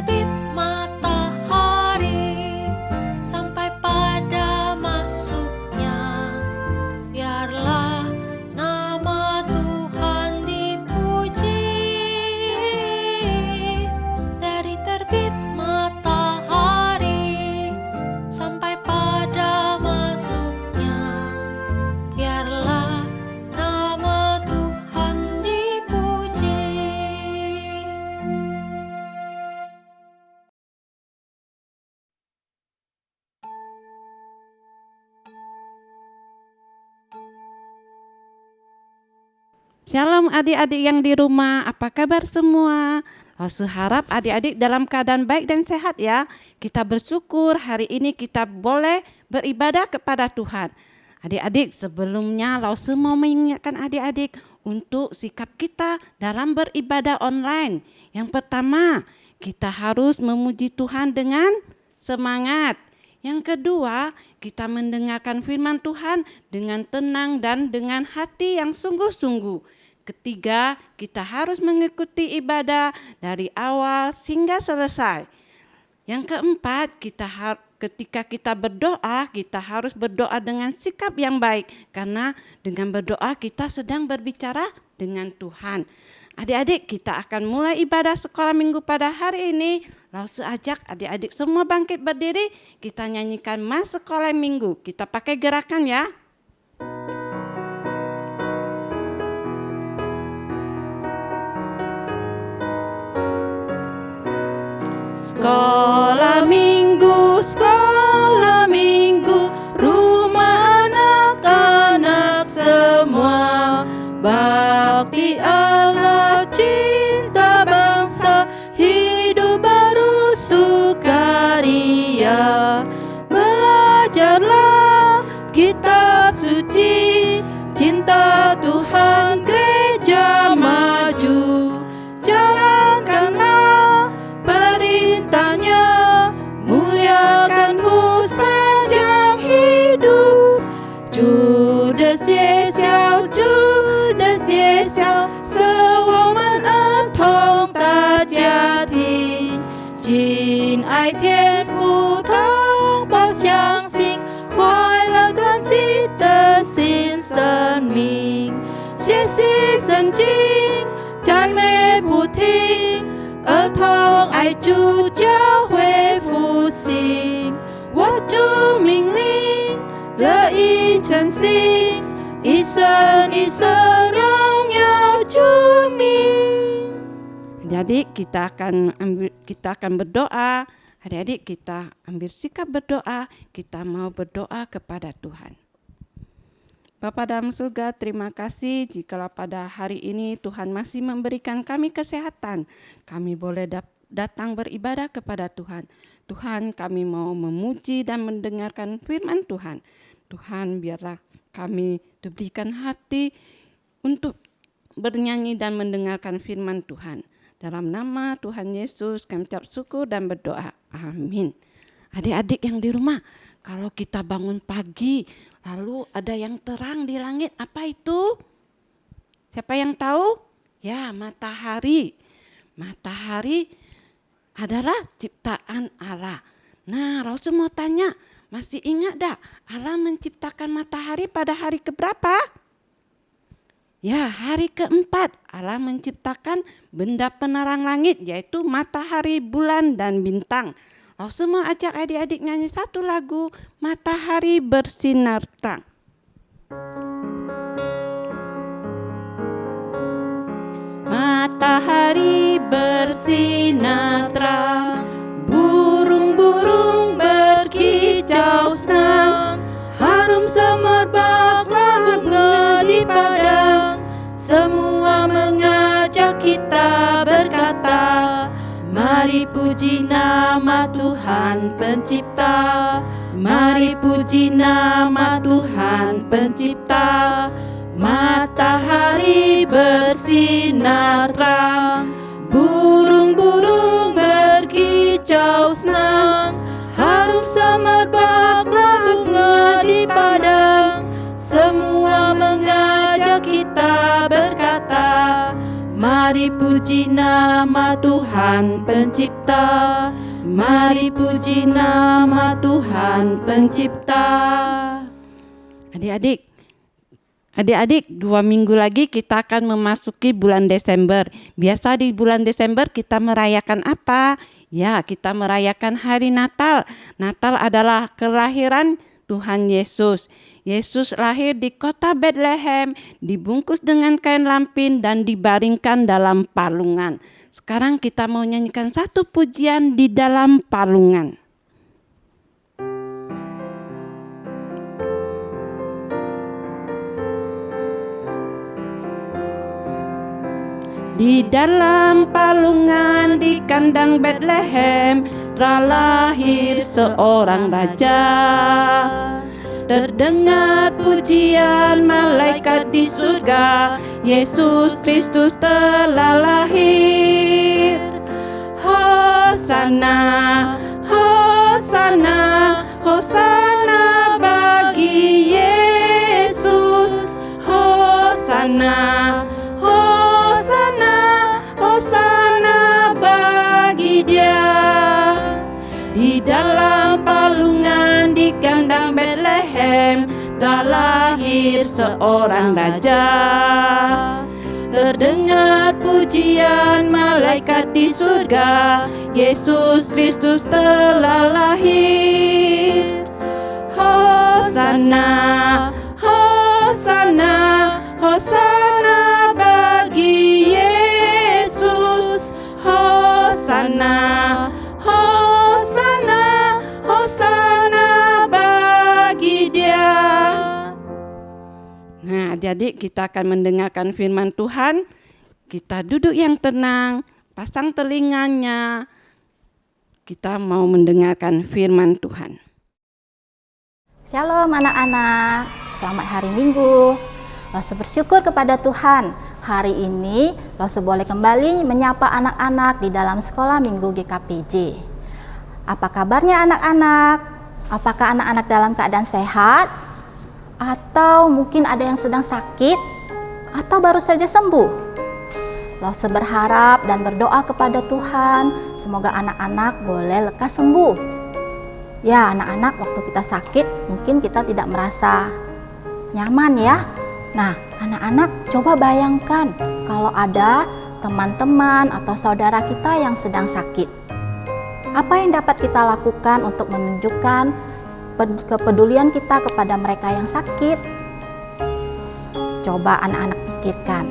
terbit matahari sampai pada masuknya, biarlah nama Tuhan dipuji. Dari terbit matahari sampai pada masuknya, biarlah nama Tuhan dipuji. Shalom adik-adik yang di rumah, apa kabar semua? Rosu harap adik-adik dalam keadaan baik dan sehat ya. Kita bersyukur hari ini kita boleh beribadah kepada Tuhan. Adik-adik, sebelumnya Rosu mau mengingatkan adik-adik untuk sikap kita dalam beribadah online. Yang pertama, kita harus memuji Tuhan dengan semangat. Yang kedua, kita mendengarkan firman Tuhan dengan tenang dan dengan hati yang sungguh-sungguh. Ketiga, kita harus mengikuti ibadah dari awal hingga selesai. Yang keempat, ketika kita berdoa, kita harus berdoa dengan sikap yang baik. Karena dengan berdoa kita sedang berbicara dengan Tuhan. Adik-adik, kita akan mulai ibadah sekolah minggu pada hari ini. Lalu ajak adik-adik semua bangkit berdiri, kita nyanyikan Mas Sekolah Minggu. Kita pakai gerakan ya. Sekolah minggu, rumah anak-anak semua. Bakti Allah, cinta bangsa, hidup baru sukaria. Belajarlah kitab suci, cinta Tuhan gereja maju. Jalankanlah perintahnya, muliakan sepanjang hidup. 主的学校，主的学校，是我们儿童的家庭。亲爱天父，同胞相信，快乐团契的新生命。学习圣经，赞美不停，儿童爱主，教会复兴。我主命令，这一诚心，一生一生荣耀主名。Adik-adik, kita akan berdoa. Adik-adik, kita ambil sikap berdoa. Kita mau berdoa kepada Tuhan. Bapa dalam surga, terima kasih jikalau pada hari ini Tuhan masih memberikan kami kesehatan. Kami boleh datang beribadah kepada Tuhan. Tuhan, kami mau memuji dan mendengarkan firman Tuhan. Tuhan, biarlah kami diberikan hati untuk bernyanyi dan mendengarkan firman Tuhan. Dalam nama Tuhan Yesus kami ucap syukur dan berdoa. Amin. Adik-adik yang di rumah, kalau kita bangun pagi lalu ada yang terang di langit, apa itu? Siapa yang tahu? Ya, matahari. Matahari adalah ciptaan Allah. Nah, Rasul mau tanya, masih ingat dak Allah menciptakan matahari pada hari keberapa? Ya, hari keempat Allah menciptakan benda penerang langit, yaitu matahari, bulan, dan bintang. Rasul mau ajak adik-adik nyanyi satu lagu, Matahari Bersinar Terang. Matahari bersinar terang, burung-burung berkicau senang, harum semerbaklah bunga di padang. Semua mengajak kita berkata, mari puji nama Tuhan Pencipta. Mari puji nama Tuhan Pencipta. Matahari bersinar terang, burung-burung berkicau senang, harum semerbaklah bunga di padang. Semua mengajak kita berkata, mari Mari puji nama Tuhan Pencipta. Mari puji nama Tuhan Pencipta. Adik-adik, 2 minggu lagi kita akan memasuki bulan Desember. Biasa di bulan Desember kita merayakan apa? Ya, kita merayakan hari Natal. Natal adalah kelahiran Tuhan Yesus. Yesus lahir di kota Bethlehem, dibungkus dengan kain lampin dan dibaringkan dalam palungan. Sekarang kita mau nyanyikan satu pujian di dalam palungan. Di dalam palungan di kandang Bethlehem terlahir seorang raja. Terdengar pujian malaikat di surga, Yesus Kristus telah lahir. Hosana, Hosana, Hosana bagi Yesus. Hosana, Hosana, Hosana bagi Dia. Di dalam palungan di kandang Bethlehem telah lahir seorang raja. Terdengar pujian malaikat di surga, Yesus Kristus telah lahir. Hosana, Hosana, Hosana bagi Yesus. Hosana, Hosana, Hosana bagi Dia. Nah, adik-adik, kita akan mendengarkan firman Tuhan. Kita duduk yang tenang, pasang telinganya. Kita mau mendengarkan firman Tuhan. Shalom anak-anak, selamat hari Minggu. Lose bersyukur kepada Tuhan. Hari ini Lose boleh kembali menyapa anak-anak di dalam sekolah Minggu GKPJ. Apa kabarnya anak-anak? Apakah anak-anak dalam keadaan sehat? Atau mungkin ada yang sedang sakit? Atau baru saja sembuh? Lose berharap dan berdoa kepada Tuhan, semoga anak-anak boleh lekas sembuh. Ya, anak-anak, waktu kita sakit mungkin kita tidak merasa nyaman ya. Nah, anak-anak coba bayangkan kalau ada teman-teman atau saudara kita yang sedang sakit. Apa yang dapat kita lakukan untuk menunjukkan kepedulian kita kepada mereka yang sakit? Coba anak-anak pikirkan.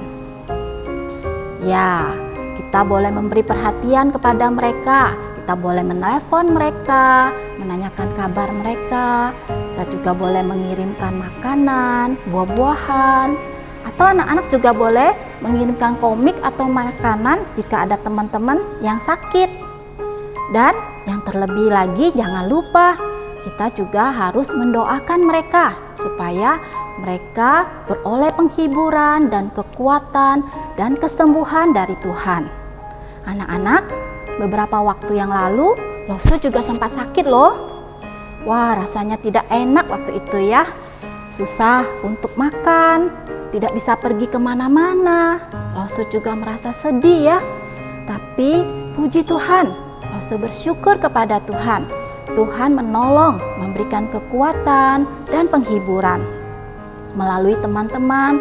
Ya, kita boleh memberi perhatian kepada mereka. Kita boleh menelepon mereka, menanyakan kabar mereka. Kita juga boleh mengirimkan makanan, buah-buahan. Atau anak-anak juga boleh mengirimkan komik atau makanan jika ada teman-teman yang sakit. Dan yang terlebih lagi, jangan lupa kita juga harus mendoakan mereka supaya mereka beroleh penghiburan dan kekuatan dan kesembuhan dari Tuhan. Anak-anak, beberapa waktu yang lalu Lose juga sempat sakit loh. Wah, rasanya tidak enak waktu itu ya. Susah untuk makan, tidak bisa pergi kemana-mana. Lose juga merasa sedih ya. Tapi puji Tuhan, Lose bersyukur kepada Tuhan. Tuhan menolong, memberikan kekuatan dan penghiburan melalui teman-teman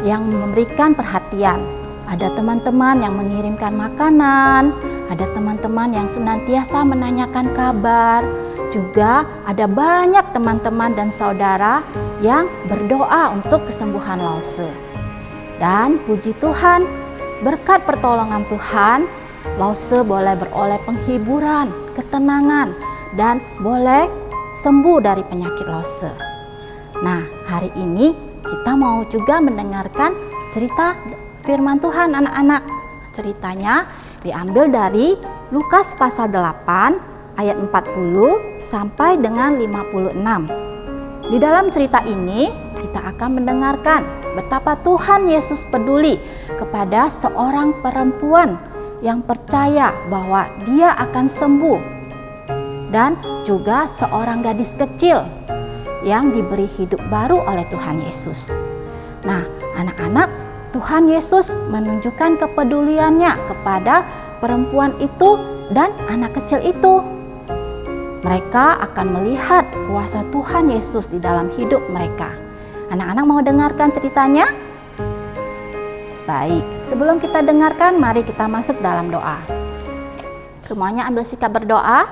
yang memberikan perhatian. Ada teman-teman yang mengirimkan makanan, ada teman-teman yang senantiasa menanyakan kabar. Juga ada banyak teman-teman dan saudara yang berdoa untuk kesembuhan Lose. Dan puji Tuhan, berkat pertolongan Tuhan, Lose boleh beroleh penghiburan, ketenangan, dan boleh sembuh dari penyakit Lose. Nah, hari ini kita mau juga mendengarkan cerita firman Tuhan anak-anak. Ceritanya diambil dari Lukas pasal 8 ayat 40 sampai dengan 56. Di dalam cerita ini kita akan mendengarkan betapa Tuhan Yesus peduli kepada seorang perempuan yang percaya bahwa dia akan sembuh, dan juga seorang gadis kecil yang diberi hidup baru oleh Tuhan Yesus. Nah, anak-anak, Tuhan Yesus menunjukkan kepeduliannya kepada perempuan itu dan anak kecil itu. Mereka akan melihat kuasa Tuhan Yesus di dalam hidup mereka. Anak-anak mau dengarkan ceritanya? Baik, sebelum kita dengarkan, mari kita masuk dalam doa. Semuanya ambil sikap berdoa,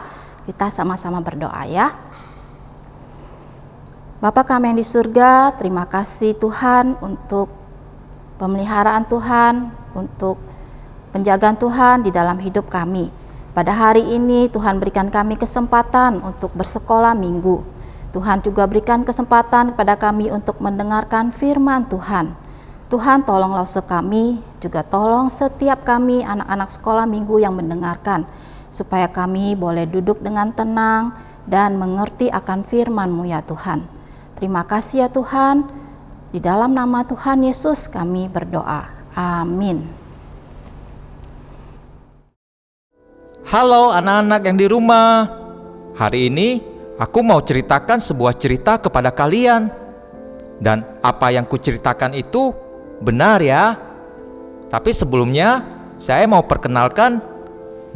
kita sama-sama berdoa ya. Bapa kami yang di surga, terima kasih Tuhan untuk pemeliharaan Tuhan, untuk penjagaan Tuhan di dalam hidup kami. Pada hari ini Tuhan berikan kami kesempatan untuk bersekolah minggu. Tuhan juga berikan kesempatan kepada kami untuk mendengarkan firman Tuhan. Tuhan tolonglah kami, juga tolong setiap kami anak-anak sekolah minggu yang mendengarkan, supaya kami boleh duduk dengan tenang dan mengerti akan firman-Mu ya Tuhan. Terima kasih ya Tuhan, di dalam nama Tuhan Yesus kami berdoa. Amin. Halo anak-anak yang di rumah. Hari ini aku mau ceritakan sebuah cerita kepada kalian. Dan apa yang kuceritakan itu benar ya. Tapi sebelumnya saya mau perkenalkan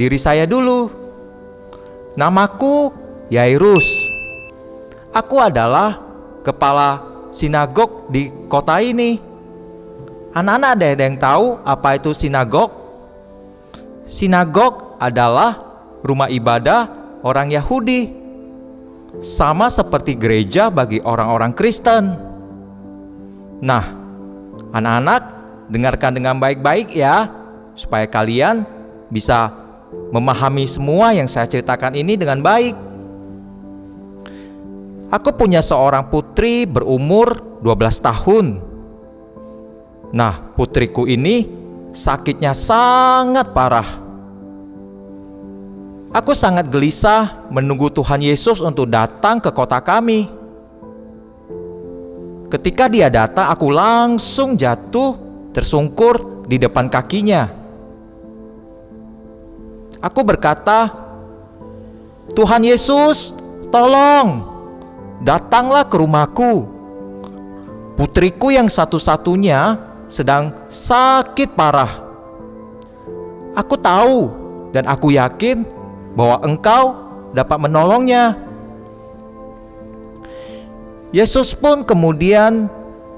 diri saya dulu. Namaku Yairus. Aku adalah kepala sinagog di kota ini. Anak-anak ada yang tahu apa itu sinagog? Sinagog adalah rumah ibadah orang Yahudi, sama seperti gereja bagi orang-orang Kristen. Nah, anak-anak dengarkan dengan baik-baik ya, supaya kalian bisa memahami semua yang saya ceritakan ini dengan baik. Aku punya seorang putri berumur 12 tahun. Nah, putriku ini sakitnya sangat parah. Aku sangat gelisah menunggu Tuhan Yesus untuk datang ke kota kami. Ketika dia datang, aku langsung jatuh tersungkur di depan kakinya. Aku berkata, "Tuhan Yesus, tolong, datanglah ke rumahku. Putriku yang satu-satunya sedang sakit parah. Aku tahu dan aku yakin bahwa Engkau dapat menolongnya." Yesus pun kemudian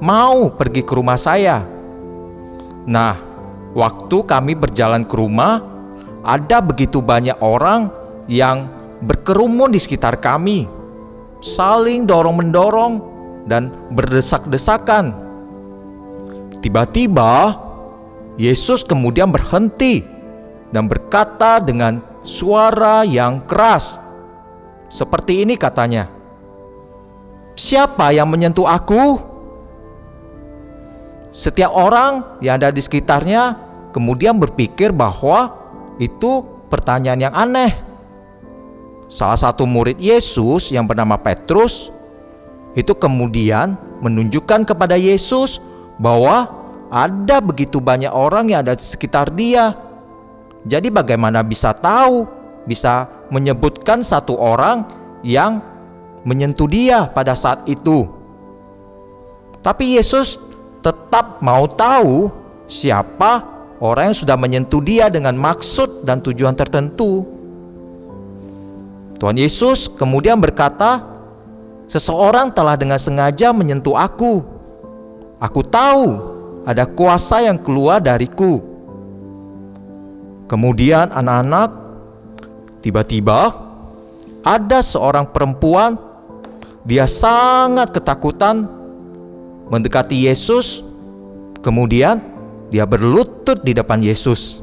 mau pergi ke rumah saya. Nah, waktu kami berjalan ke rumah, ada begitu banyak orang yang berkerumun di sekitar kami, saling dorong-mendorong dan berdesak-desakan. Tiba-tiba Yesus kemudian berhenti dan berkata dengan suara yang keras. Seperti ini katanya, "Siapa yang menyentuh aku?" Setiap orang yang ada di sekitarnya kemudian berpikir bahwa itu pertanyaan yang aneh. Salah satu murid Yesus yang bernama Petrus itu kemudian menunjukkan kepada Yesus bahwa ada begitu banyak orang yang ada di sekitar dia. Jadi bagaimana bisa tahu, bisa menyebutkan satu orang yang menyentuh dia pada saat itu. Tapi Yesus tetap mau tahu siapa orang yang sudah menyentuh dia dengan maksud dan tujuan tertentu. Tuhan Yesus kemudian berkata, "Seseorang telah dengan sengaja menyentuh aku. Aku tahu ada kuasa yang keluar dariku." Kemudian anak-anak, tiba-tiba ada seorang perempuan, dia sangat ketakutan mendekati Yesus. Kemudian dia berlutut di depan Yesus.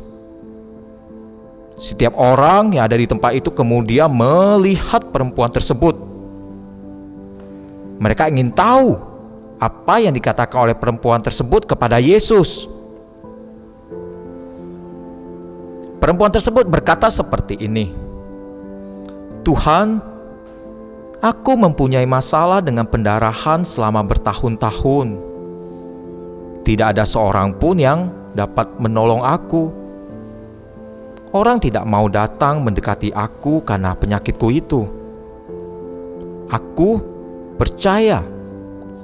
Setiap orang yang ada di tempat itu kemudian melihat perempuan tersebut. Mereka ingin tahu apa yang dikatakan oleh perempuan tersebut kepada Yesus. Perempuan tersebut berkata seperti ini, "Tuhan, aku mempunyai masalah dengan pendarahan selama bertahun-tahun. Tidak ada seorang pun yang dapat menolong aku. Orang tidak mau datang mendekati aku karena penyakitku itu. Aku percaya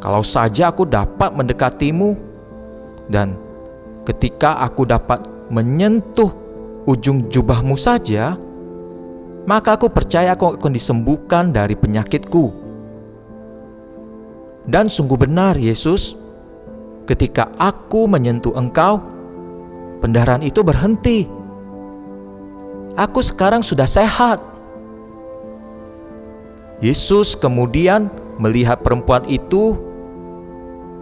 kalau saja aku dapat mendekatimu dan ketika aku dapat menyentuh ujung jubahmu saja, maka aku percaya aku akan disembuhkan dari penyakitku. Dan sungguh benar Yesus, ketika aku menyentuh engkau, pendarahan itu berhenti. Aku sekarang sudah sehat. Yesus kemudian melihat perempuan itu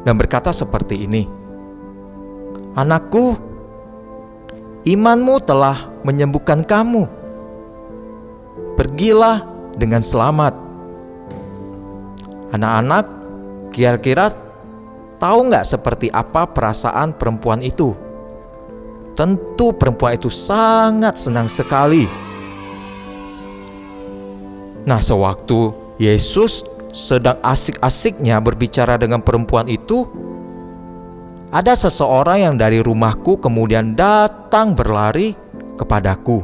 dan berkata seperti ini, "Anakku, imanmu telah menyembuhkan kamu. Pergilah dengan selamat." Anak-anak, kira-kira tahu nggak seperti apa perasaan perempuan itu? Tentu perempuan itu sangat senang sekali. Nah, sewaktu Yesus sedang asik-asiknya berbicara dengan perempuan itu, ada seseorang yang dari rumahku kemudian datang berlari kepadaku.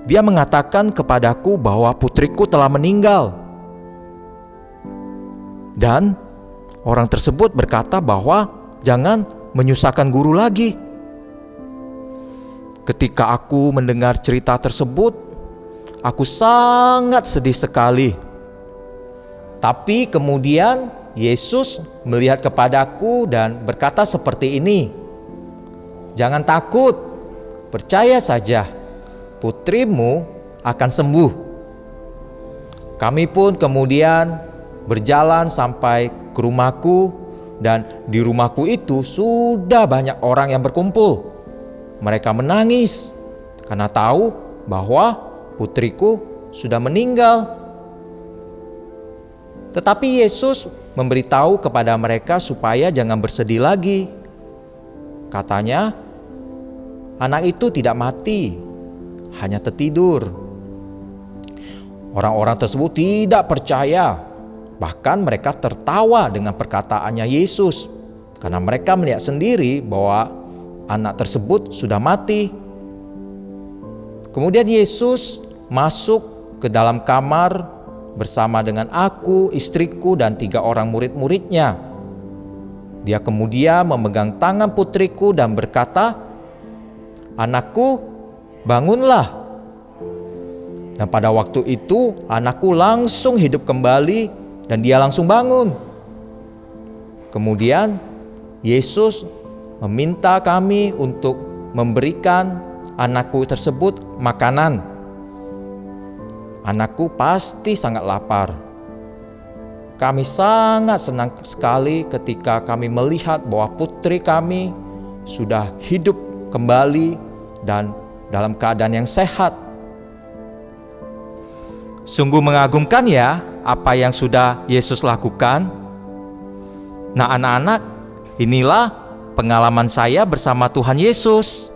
Dia mengatakan kepadaku bahwa putriku telah meninggal. Dan orang tersebut berkata bahwa jangan menyusahkan guru lagi. Ketika aku mendengar cerita tersebut, aku sangat sedih sekali. Tapi kemudian Yesus melihat kepadaku dan berkata seperti ini, "Jangan takut, percaya saja, putrimu akan sembuh." Kami pun kemudian berjalan sampai ke rumahku, dan di rumahku itu sudah banyak orang yang berkumpul. Mereka menangis karena tahu bahwa putriku sudah meninggal. Tetapi Yesus memberitahu kepada mereka supaya jangan bersedih lagi. Katanya, anak itu tidak mati, hanya tertidur. Orang-orang tersebut tidak percaya. Bahkan mereka tertawa dengan perkataannya Yesus, karena mereka melihat sendiri bahwa anak tersebut sudah mati. Kemudian Yesus masuk ke dalam kamar bersama dengan aku, istriku, dan 3 orang murid-muridnya. Dia kemudian memegang tangan putriku dan berkata, "Anakku, bangunlah." Dan pada waktu itu anakku langsung hidup kembali dan dia langsung bangun. Kemudian Yesus meminta kami untuk memberikan anakku tersebut makanan. Anakku pasti sangat lapar. Kami sangat senang sekali ketika kami melihat bahwa putri kami sudah hidup kembali dan dalam keadaan yang sehat. Sungguh mengagumkan ya apa yang sudah Yesus lakukan. Nah, anak-anak, inilah pengalaman saya bersama Tuhan Yesus.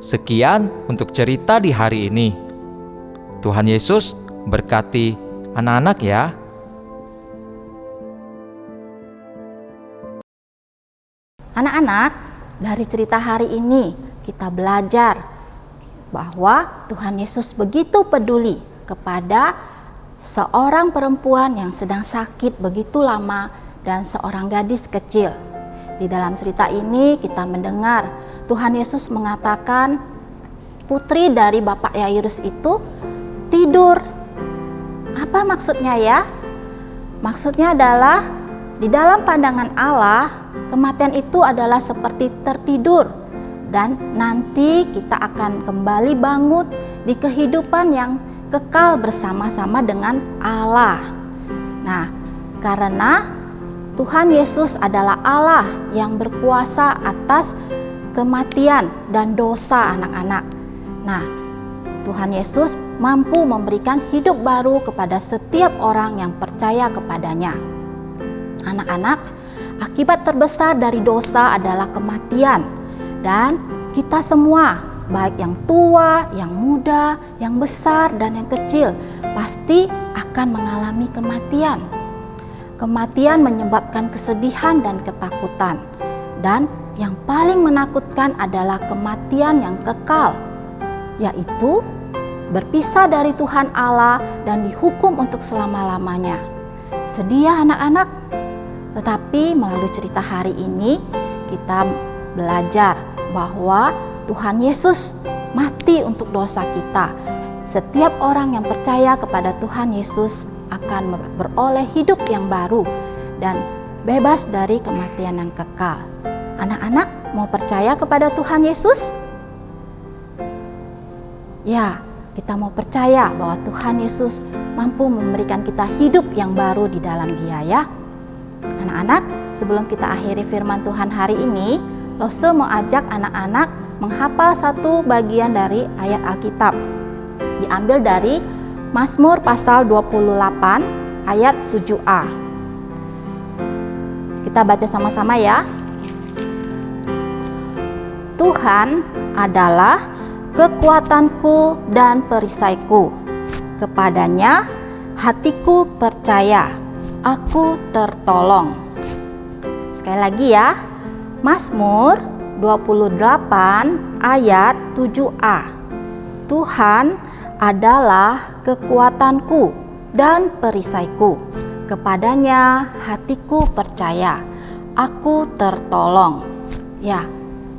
Sekian untuk cerita di hari ini. Tuhan Yesus berkati anak-anak ya. Anak-anak, dari cerita hari ini kita belajar bahwa Tuhan Yesus begitu peduli kepada seorang perempuan yang sedang sakit begitu lama dan seorang gadis kecil. Di dalam cerita ini kita mendengar Tuhan Yesus mengatakan putri dari Bapak Yairus itu tidur. Apa maksudnya ya? Maksudnya adalah di dalam pandangan Allah, kematian itu adalah seperti tertidur dan nanti kita akan kembali bangun di kehidupan yang kekal bersama-sama dengan Allah. Nah, karena Tuhan Yesus adalah Allah yang berkuasa atas kematian dan dosa anak-anak. Nah, Tuhan Yesus mampu memberikan hidup baru kepada setiap orang yang percaya kepadanya. Anak-anak, akibat terbesar dari dosa adalah kematian, dan kita semua, baik yang tua, yang muda, yang besar, dan yang kecil, pasti akan mengalami kematian. Kematian menyebabkan kesedihan dan ketakutan. Dan yang paling menakutkan adalah kematian yang kekal, yaitu berpisah dari Tuhan Allah dan dihukum untuk selama-lamanya. Sedih ya anak-anak? Tetapi melalui cerita hari ini, kita belajar bahwa Tuhan Yesus mati untuk dosa kita. Setiap orang yang percaya kepada Tuhan Yesus akan beroleh hidup yang baru dan bebas dari kematian yang kekal. Anak-anak mau percaya kepada Tuhan Yesus? Ya, kita mau percaya bahwa Tuhan Yesus mampu memberikan kita hidup yang baru di dalam Dia ya. Anak-anak, sebelum kita akhiri firman Tuhan hari ini, Lose mau ajak anak-anak menghafal satu bagian dari ayat Alkitab. Diambil dari Mazmur pasal 28 ayat 7a. Kita baca sama-sama ya. Tuhan adalah kekuatanku dan perisaiku. Kepadanya hatiku percaya, aku tertolong. Sekali lagi ya. Mazmur 28 ayat 7a. Tuhan adalah kekuatanku dan perisaiku. Kepadanya hatiku percaya, aku tertolong. Ya,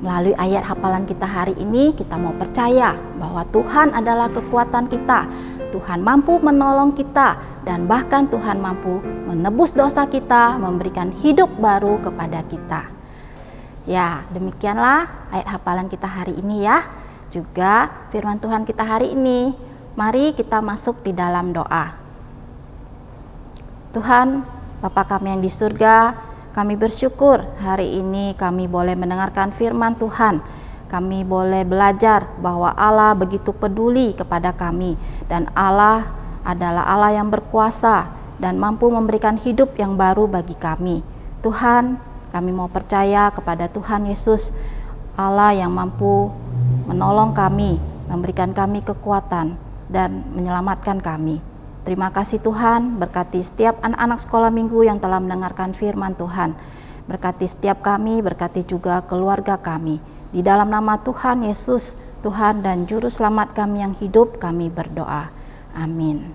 melalui ayat hafalan kita hari ini kita mau percaya bahwa Tuhan adalah kekuatan kita. Tuhan mampu menolong kita dan bahkan Tuhan mampu menebus dosa kita, memberikan hidup baru kepada kita. Ya, demikianlah ayat hafalan kita hari ini ya. Juga firman Tuhan kita hari ini. Mari kita masuk di dalam doa. Tuhan, Bapa kami yang di surga, kami bersyukur hari ini kami boleh mendengarkan firman Tuhan. Kami boleh belajar bahwa Allah begitu peduli kepada kami dan Allah adalah Allah yang berkuasa dan mampu memberikan hidup yang baru bagi kami. Tuhan, kami mau percaya kepada Tuhan Yesus, Allah yang mampu menolong kami, memberikan kami kekuatan dan menyelamatkan kami. Terima kasih Tuhan, berkati setiap anak-anak sekolah minggu yang telah mendengarkan firman Tuhan. Berkati setiap kami, berkati juga keluarga kami. Di dalam nama Tuhan Yesus, Tuhan dan Juru Selamat kami yang hidup, kami berdoa. Amin.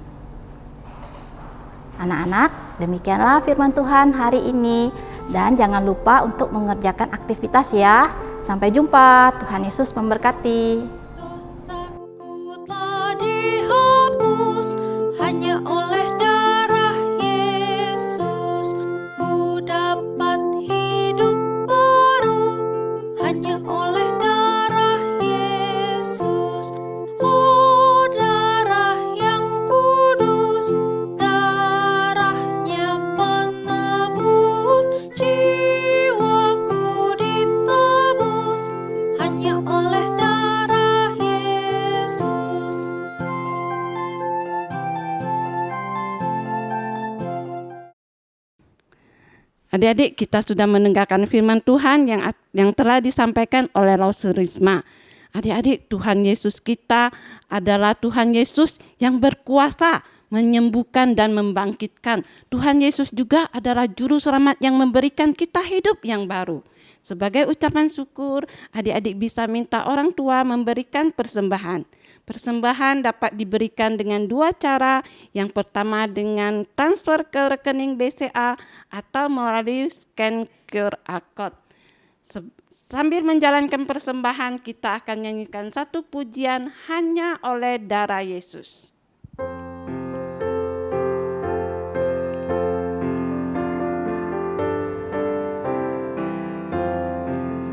Anak-anak, demikianlah firman Tuhan hari ini. Dan jangan lupa untuk mengerjakan aktivitas ya. Sampai jumpa, Tuhan Yesus memberkati. Dosaku telah dihapus hanya oleh darah Yesus. Ku dapat hidup baru hanya oleh darah Yesus. Oh, darah yang kudus, darahnya penebus. Jiwaku ditebus hanya oleh darah Yesus. Adik-adik, kita sudah mendengarkan firman Tuhan yang telah disampaikan oleh Lause Risma. Adik-adik, Tuhan Yesus kita adalah Tuhan Yesus yang berkuasa menyembuhkan dan membangkitkan. Tuhan Yesus juga adalah Juru Selamat yang memberikan kita hidup yang baru. Sebagai ucapan syukur, adik-adik bisa minta orang tua memberikan persembahan. Persembahan dapat diberikan dengan dua cara. Yang pertama dengan transfer ke rekening BCA atau melalui scan QR code. Sambil menjalankan persembahan, kita akan nyanyikan satu pujian hanya oleh darah Yesus.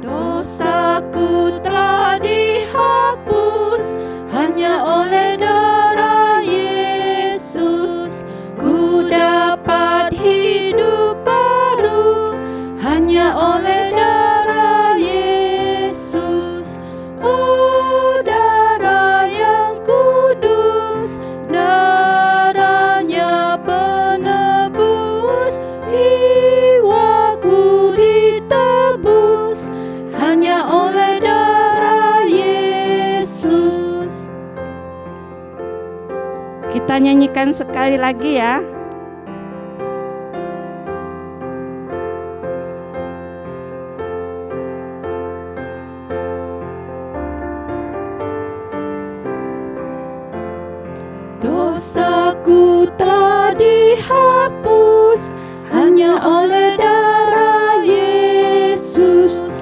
Dosaku telah dihapus hanya oleh darah Yesus. Ku dapat hidup baru hanya oleh darah Yesus. Oh, darah yang kudus, darahnya penebus. Jiwaku ditebus hanya oleh darah Yesus. Kita nyanyikan sekali lagi ya. Dosaku telah dihapus hanya oleh darah Yesus.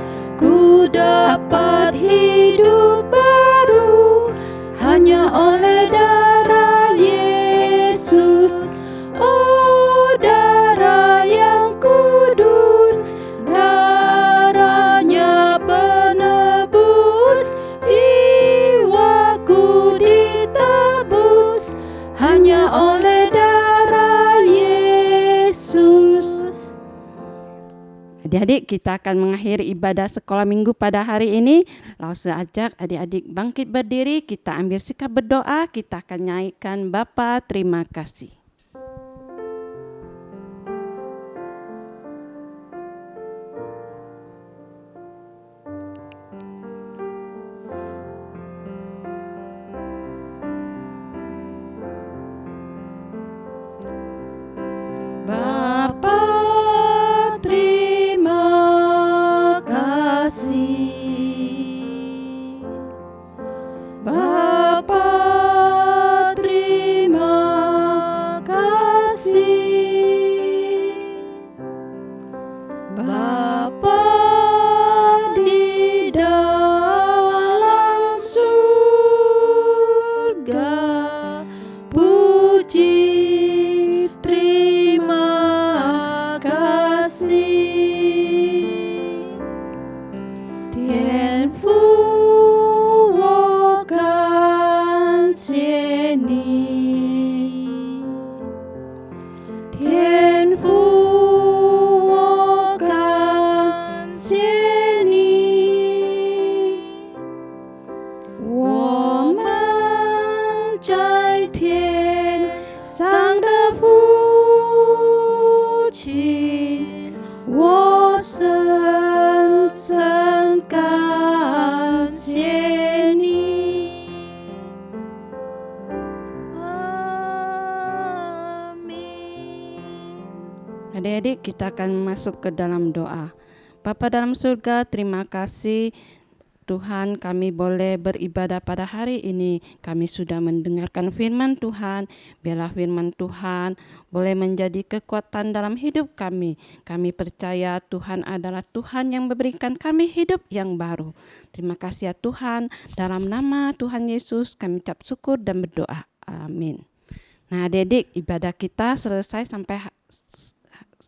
hanya oleh darah Yesus. Adik-adik, kita akan mengakhiri ibadah sekolah minggu pada hari ini. Langsung ajak adik-adik bangkit berdiri, kita ambil sikap berdoa, kita akan nyanyikan Bapa terima kasih. Bapa terima kasih. Bapa terima kasih. Bapa di dalam surga, puji terima kasih. 天父，我感谢你。天父，我感谢你。我们在天上的父亲，我深深感谢你。Amin. Adik-adik, kita akan masuk ke dalam doa. Bapa dalam surga, terima kasih Tuhan, kami boleh beribadah pada hari ini. Kami sudah mendengarkan firman Tuhan. Biarlah firman Tuhan boleh menjadi kekuatan dalam hidup kami. Kami percaya Tuhan adalah Tuhan yang memberikan kami hidup yang baru. Terima kasih ya Tuhan. Dalam nama Tuhan Yesus kami ucap syukur dan berdoa. Amin. Nah adik-adik, ibadah kita selesai sampai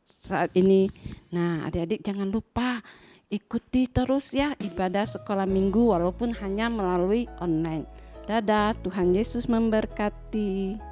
saat ini. Nah adik-adik jangan lupa ikuti terus ya ibadah sekolah minggu walaupun hanya melalui online. Dadah, Tuhan Yesus memberkati.